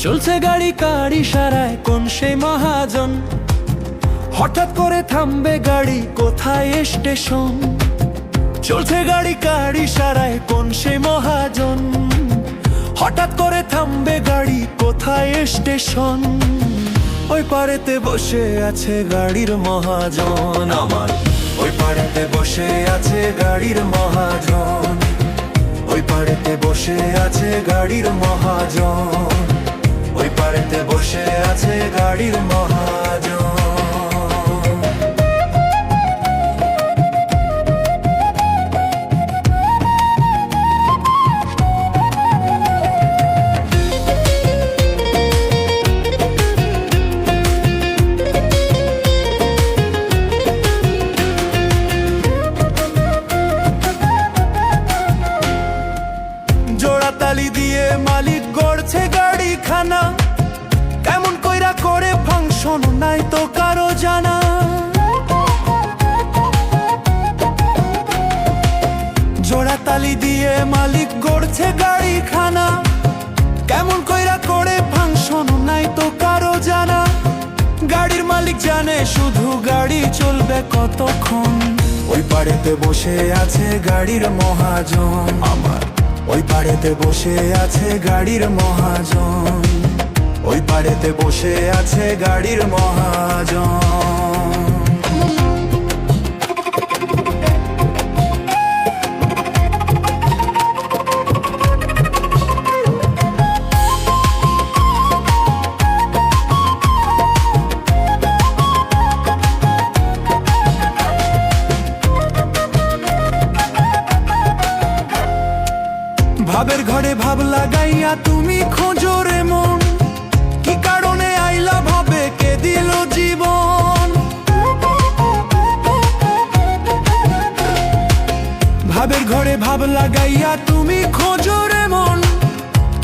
চলছে গাড়ি কার ইশারায় কোন সেই মহাজন, হঠাৎ করে থামবে গাড়ি কোথায় স্টেশন। চলছে গাড়ি কার ইশারায় কোন সেই মহাজন, হঠাৎ করে থামবে গাড়ি কোথায় স্টেশন। ওই পারেতে বসে আছে গাড়ির মহাজন আমার, ওই পারেতে বসে আছে গাড়ির মহাজন, ওই পারেতে বসে আছে গাড়ির মহাজন, ওই পারেতে বসে আছে গাড়ির মহাজন। জোড়াতালি দিয়ে মালিক গড়ছে গাড়ি খানা, কেমন কইরা করে ফাংশন নাই তো কারো জানা। জোড়াতালি দিয়ে মালিক গড়ছে গাড়ি খানা, কেমন কইরা করে ফাংশন নাই তো কারো জানা। গাড়ির মালিক জানে শুধু গাড়ি চলবে কতক্ষণ। ওই পারেতে বসে আছে গাড়ির মহাজন আমার, ওই পারেতে বসে আছে গাড়ির মহাজন, ওই পারেতে বসে আছে গাড়ির মহাজন। ভাবের ঘরে ভাব লাগাইয়া তুমি খোঁজো রে মন, কি কারণে আইলা ভাবে কে দিল জীবন। ভাবের ঘরে ভাব লাগাইয়া তুমি খোঁজো রে মন,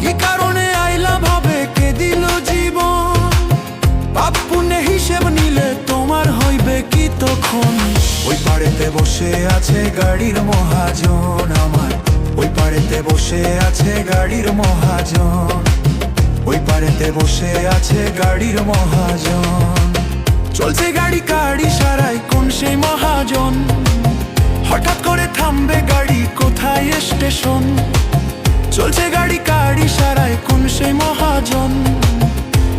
কি কারণে আইলা ভাবে কে দিল জীবন। পাপ পুণ্যে হিসেব নিলে তোমার হইবে কি তখন। ওই পারেতে বসে আছে গাড়ির মহাজন আমার, ওই পারেতে বসে আছে গাড়ির মহাজন, ওই পারেতে বসে আছে গাড়ির মহাজন। চলছে গাড়ি কার ইশারায় কোন সেই মহাজন, হঠাৎ করে থামবে গাড়ি কোথায় স্টেশন। চলছে গাড়ি কার ইশারায় কোন সেই মহাজন,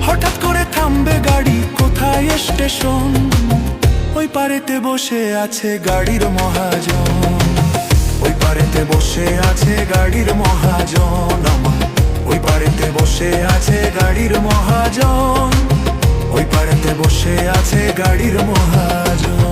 হঠাৎ করে থামবে গাড়ি কোথায় স্টেশন। ওই পারেতে বসে আছে গাড়ির মহাজন, ওই পারেতে বসে আছে গাড়ির মহাজন আমার, ওই পারেতে বসে আছে গাড়ির মহাজন, ওই পারেতে বসে আছে গাড়ির মহাজন।